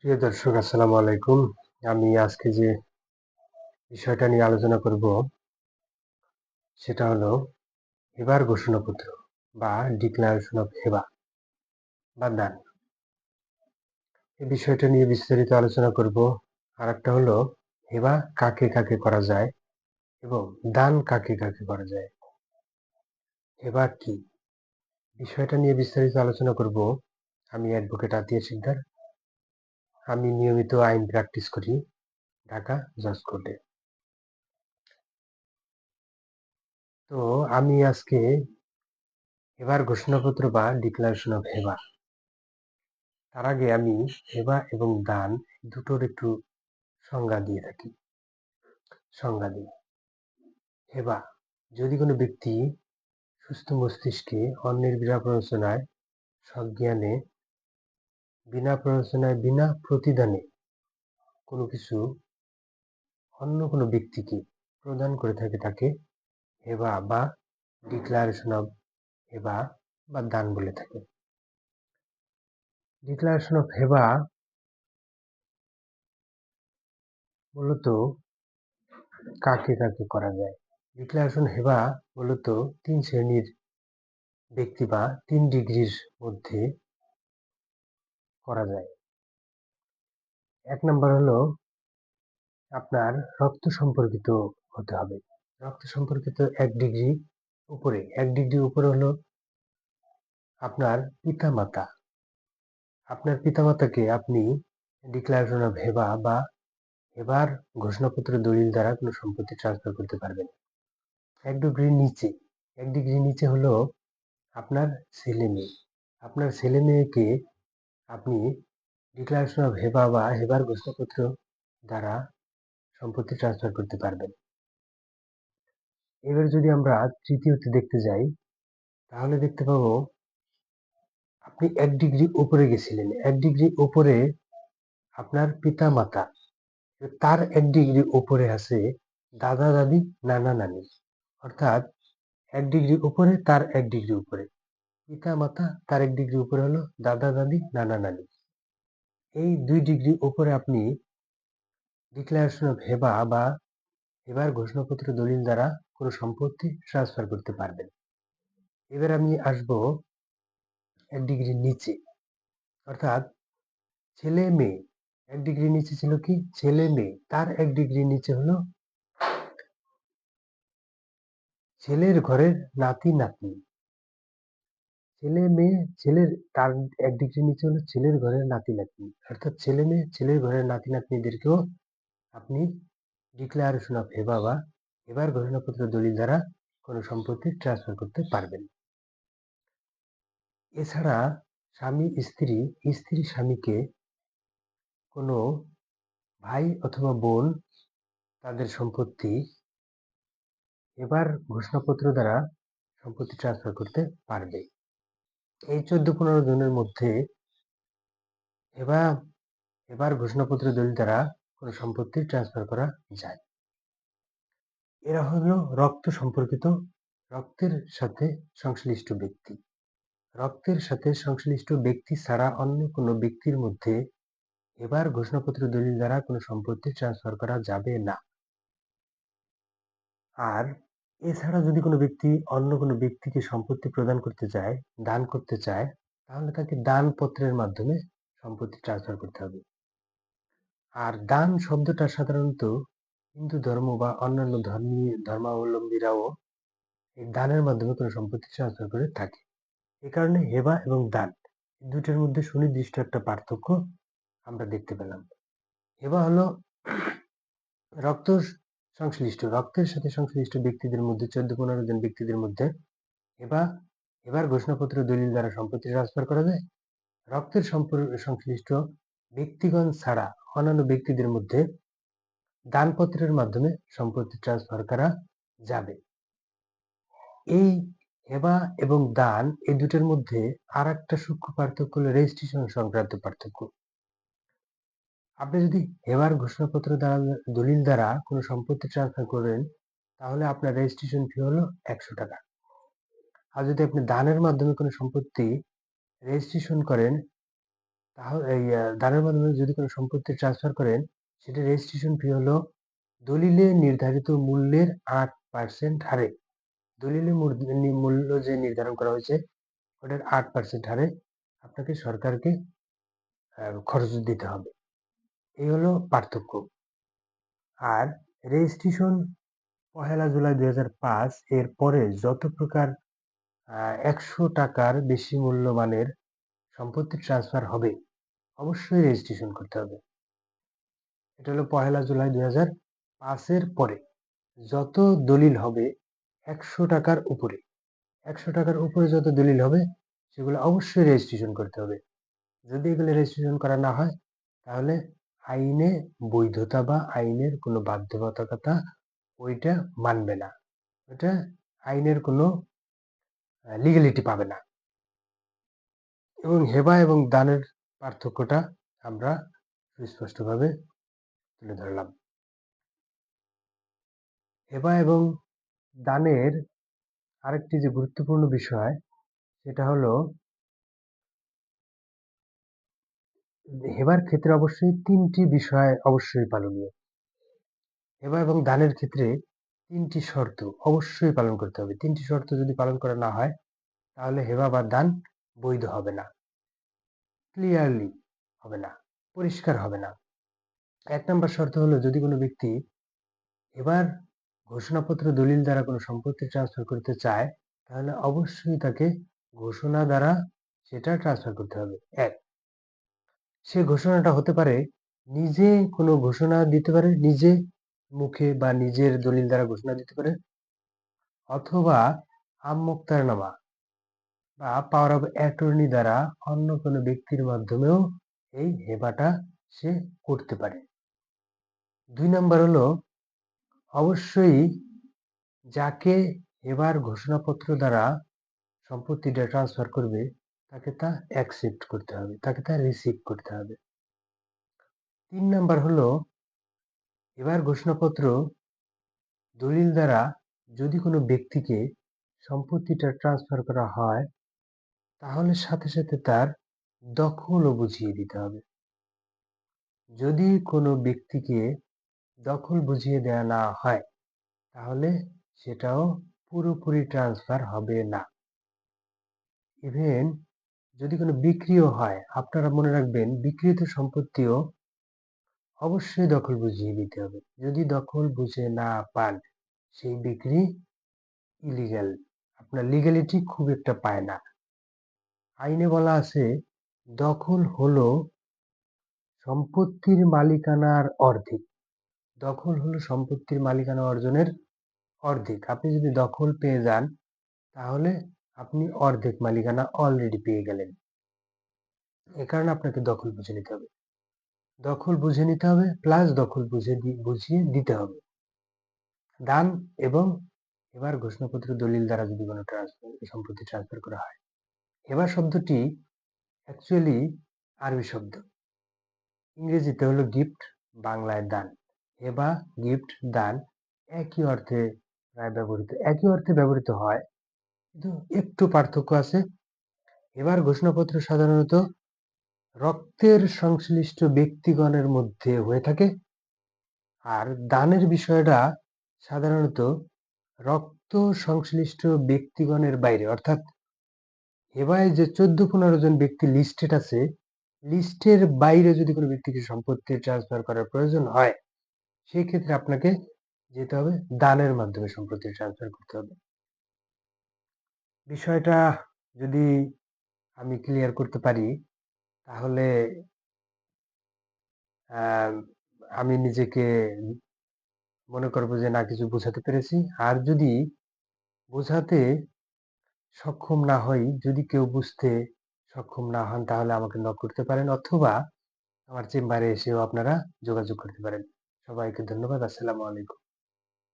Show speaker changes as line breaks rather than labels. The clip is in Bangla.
প্রিয় দর্শক, আসসালামু আলাইকুম। আমি আজকে যে বিষয়টা নিয়ে আলোচনা করব সেটা হলো হেবার ঘোষণাপত্র বা ডিক্লারেশন অফ হেবা বা দান। এই বিষয়টা নিয়ে বিস্তারিত আলোচনা করব। আর একটা হলো হেবা কাকে কাকে করা যায় এবং দান কাকে কাকে করা যায়। হেবা কি, বিষয়টা নিয়ে বিস্তারিত আলোচনা করব। আমি অ্যাডভোকেট আতিয়া সিকদার। আমি নিয়মিত আইন প্র্যাকটিস করি ঢাকা জজ কোর্টে। তো আমি আজকে হেবার ঘোষণাপত্র বা ডিক্লারেশন অফ হেবা, তার আগে আমি হেবা এবং দান দুটোর একটু সংজ্ঞা দিয়ে থাকি। হেবা, যদি কোনো ব্যক্তি সুস্থ মস্তিষ্কে অন্যের বিনা প্ররোচনায়, সজ্ঞানে, বিনা প্ররোচনায়, বিনা প্রতিদানে কোনো কিছু অন্য কোনো ব্যক্তিকে প্রদান করে থাকে, তাকে হেবা বা ডিক্লারেশন অফ হেবা বা দান বলে থাকে। ডিক্লারেশন অফ হেবা মূলত কাকে কাকে করা যায়? ডিক্লারেশন হেবা মূলত 3 শ্রেণীর ব্যক্তি বা 3 ডিগ্রির মধ্যে করা যায়। 1 নাম্বার হলো আপনার রক্ত সম্পর্কিত হতে হবে। রক্ত সম্পর্কিত 1 ডিগ্রি উপরে। 1 ডিগ্রি উপরে হলো আপনার পিতামাতা। আপনার পিতামাতাকে আপনি ডিক্লারেশন অফ হেবা বা হেবার ঘোষণাপত্র দলিল দ্বারা কোনো সম্পত্তি ট্রান্সফার করতে পারবেন। 1 ডিগ্রি নিচে, 1 ডিগ্রি নিচে হলো আপনার ছেলে মেয়ে। আপনার ছেলে মেয়েকে আপনি ডিক্লারেশন অফ হেবা বা হেবার ঘোষণাপত্র দ্বারা সম্পত্তি ট্রান্সফার করতে পারবেন। এবার যদি আমরা তৃতীয়তে দেখতে যাই, তাহলে দেখতে পাবো আপনি 1 ডিগ্রি উপরে গেছিলেন। 1 ডিগ্রি উপরে আপনার পিতা মাতা, তার 1 ডিগ্রি উপরে আছে দাদা দাদি নানা নানি। অর্থাৎ 1 ডিগ্রি উপরে তার 1 ডিগ্রি উপরে পিতা মাতা, তার 1 ডিগ্রি উপরে হলো দাদা দাদি নানা নানি। এই 2 ডিগ্রি উপরে আপনি ডিক্লারেশন অফ হেবা বা হেবার ঘোষণাপত্র দলিল দ্বারা কোনো সম্পত্তি ট্রান্সফার করতে পারবেন। এবার আমি আসবো 1 ডিগ্রি নিচে, অর্থাৎ ছেলে মেয়ে। 1 ডিগ্রি নিচে ছিল কি ছেলে মেয়ে, তার 1 ডিগ্রি নিচে হলো ছেলের ঘরের নাতি নাতনি। ছেলে মেয়ে ছেলের, তার 1 ডিগ্রি নিচে হলো ছেলের ঘরের নাতি নাতনি। অর্থাৎ ছেলে মেয়ে ছেলের ঘরের নাতি নাতনিদেরকেও আপনি ডিক্লারেশন অফ হেবা বা হেবার ঘোষণাপত্র দলিল দ্বারা কোনো সম্পত্তি ট্রান্সফার করতে পারবেন। এছাড়া স্বামী স্ত্রী, স্ত্রী স্বামীকে, কোনো ভাই অথবা বোন তাদের সম্পত্তি এবার ঘোষণাপত্র দ্বারা সম্পত্তি ট্রান্সফার করতে পারবে। এই 14-15 জনের মধ্যে এবার ঘোষণাপত্র দলিল দ্বারা কোনো সম্পত্তি ট্রান্সফার করা যায়। এরা হলো রক্ত সম্পর্কিত, রক্তের সাথে সংশ্লিষ্ট ব্যক্তি। রক্তের সাথে সংশ্লিষ্ট ব্যক্তি ছাড়া অন্য কোনো ব্যক্তির মধ্যে এবার ঘোষণাপত্র দলিল দ্বারা কোনো সম্পত্তি ট্রান্সফার করা যাবে না। আর এছাড়া যদি কোনো ব্যক্তি অন্য কোনো ব্যক্তিকে সম্পত্তি প্রদান করতে চায়, দান করতে চায়, তাহলে তাকে দানপত্রের মাধ্যমে সম্পত্তি ট্রান্সফার করতে হবে। আর দান শব্দটা সাধারণত হিন্দু ধর্ম বা অন্যান্য ধর্মাবলম্বীরাও এই দানের মাধ্যমে কোনো সম্পত্তি ট্রান্সফার করে থাকে। এ কারণে হেবা এবং দান দুটোর মধ্যে সুনির্দিষ্ট একটা পার্থক্য আমরা দেখতে পেলাম। হেবা হলো রক্তের সাথে সংশ্লিষ্ট ব্যক্তিদের মধ্যে 14-15 জন ব্যক্তিদের মধ্যে এবার ঘোষণাপত্র দলিল দ্বারা সম্পত্তি ট্রান্সফার করা যায়। রক্তের সংশ্লিষ্ট ব্যক্তিগণ ছাড়া অন্যান্য ব্যক্তিদের মধ্যে দানপত্রের মাধ্যমে সম্পত্তি ট্রান্সফার করা যাবে। এই হেবা এবং দান এই দুটোর মধ্যে আর একটা সূক্ষ্ম পার্থক্য হলো রেজিস্ট্রেশন সংক্রান্ত পার্থক্য। আপনি যদি হেবার ঘোষণাপত্র দ্বারা দলিল দ্বারা কোনো সম্পত্তি ট্রান্সফার করেন, তাহলে আপনার রেজিস্ট্রেশন ফি হলো 100 টাকা। আর যদি আপনি দানের মাধ্যমে কোনো সম্পত্তি রেজিস্ট্রেশন করেন, তাহলে এই দানের মাধ্যমে যদি কোনো সম্পত্তি ট্রান্সফার করেন, সেটা রেজিস্ট্রেশন ফি হলো দলিলে নির্ধারিত মূল্যের 8% হারে। দলিলে মূল্য যে নির্ধারণ করা হয়েছে ওটার 8% হারে আপনাকে সরকারকে খরচ দিতে হবে। এই হলো পার্থক্য। আর রেজিস্ট্রেশন 1 জুলাই 2005 এর পরে যত প্রকার 100 টাকার বেশি মূল্যমানের সম্পত্তি ট্রান্সফার হবে, অবশ্যই রেজিস্ট্রেশন করতে হবে। এটা হলো 1 জুলাই 2005 এর পরে যত দলিল হবে 100 টাকার উপরে, 100 টাকার উপরে যত দলিল হবে সেগুলো অবশ্যই রেজিস্ট্রেশন করতে হবে। যদি এগুলো রেজিস্ট্রেশন করা না হয় তাহলে আইনে বৈধতা বা আইনের কোনো বাধ্যবাধকতা ওইটা মানবে না, ওইটা আইনের কোনো লিগ্যালিটি পাবে না। এবং হেবা এবং দানের পার্থক্যটা আমরা সুস্পষ্টভাবে তুলে ধরলাম। হেবা এবং দানের আরেকটি যে গুরুত্বপূর্ণ বিষয় সেটা হলো হেবার ক্ষেত্রে অবশ্যই 3টি বিষয় অবশ্যই পালনীয়। হেবা এবং দানের ক্ষেত্রে 3টি শর্ত অবশ্যই পালন করতে হবে। 3টি শর্ত যদি পালন করা না হয় তাহলে হেবা বা দান বৈধ হবে না, ক্লিয়ারলি হবে না, পরিষ্কার হবে না। 1 নম্বর শর্ত হলো যদি কোনো ব্যক্তি এবার ঘোষণাপত্র দলিল দ্বারা কোনো সম্পত্তি ট্রান্সফার করতে চায় তাহলে অবশ্যই তাকে ঘোষণা দ্বারা সেটা ট্রান্সফার করতে হবে। 1, সে ঘোষণাটা হতে পারে নিজে কোনো ঘোষণা দিতে পারে, নিজে মুখে বা নিজের দলিল দ্বারা ঘোষণা দিতে পারে, অথবা আমোক্তারনামা বা পাওয়ার অফ অ্যাটর্নি দ্বারা অন্য কোনো ব্যক্তির মাধ্যমেও এই হেবাটা সে করতে পারে। 2 নাম্বার হলো অবশ্যই যাকে হেবার ঘোষণাপত্র দ্বারা সম্পত্তিটা ট্রান্সফার করবে তাকে তা অ্যাকসেপ্ট করতে হবে, তাকে তা রিসিভ করতে হবে। 3 নাম্বার হলো হেবার ঘোষণাপত্র দলিল দ্বারা যদি কোনো ব্যক্তিকে সম্পত্তিটা ট্রান্সফার করা হয় তাহলে সাথে সাথে তার দখলও বুঝিয়ে দিতে হবে। যদি কোনো ব্যক্তিকে দখল বুঝিয়ে দেওয়া না হয় তাহলে সেটাও পুরোপুরি ট্রান্সফার হবে না। ইভেন যদি কোনো বিক্রিও হয়, আপনারা মনে রাখবেন বিক্রিত সম্পত্তিও অবশ্যই দখল বুঝিয়ে দিতে হবে। যদি দখল বুঝে না পান সেই বিক্রি ইলিগ্যাল, আপনার লিগ্যালিটি খুব একটা পায় না। আইনে বলা আছে দখল হলো সম্পত্তির মালিকানার অর্ধেক। দখল হলো সম্পত্তির মালিকানা অর্জনের অর্ধেক। আপনি যদি দখল পেয়ে যান তাহলে আপনি অর্ধেক মালিকানা অলরেডি পেয়ে গেলেন। এ কারণে আপনাকে দখল বুঝে নিতে হবে, দখল বুঝে নিতে হবে প্লাস দখল বুঝিয়ে দিতে হবে। দান এবং এবার ঘোষণাপত্র দলিল দ্বারা যদি কোনো সম্পত্তি ট্রান্সফার করা হয়, এবার শব্দটি অ্যাকচুয়ালি আরবি শব্দ, ইংরেজিতে হলো গিফট, বাংলায় দান। হেবা, গিফট, দান একই অর্থে প্রায় ব্যবহৃত, একই অর্থে ব্যবহৃত হয়, কিন্তু একটু পার্থক্য আছে। এবার ঘোষণাপত্র সাধারণত রক্তের সংশ্লিষ্ট ব্যক্তিগণের মধ্যে হয়ে থাকে, আর দানের বিষয়টা সাধারণত রক্ত সংশ্লিষ্ট ব্যক্তিগণের বাইরে, অর্থাৎ হেবায় যে 14-15 জন ব্যক্তি লিস্টেড আছে, লিস্টের বাইরে যদি কোনো ব্যক্তিকে সম্পত্তি ট্রান্সফার করার প্রয়োজন হয় সেই ক্ষেত্রে আপনাকে যেতে হবে দানের মাধ্যমে সম্পত্তি ট্রান্সফার করতে হবে। বিষয়টা যদি আমি ক্লিয়ার করতে পারি তাহলে আমি নিজেকে মনে করবো যে না কিছু বোঝাতে পেরেছি। আর যদি বোঝাতে সক্ষম না হই, যদি কেউ বুঝতে সক্ষম না হন তাহলে আমাকে নক করতে পারেন, অথবা আমার চেম্বারে এসেও আপনারা যোগাযোগ করতে পারেন। সবাইকে ধন্যবাদ। আসসালামু আলাইকুম।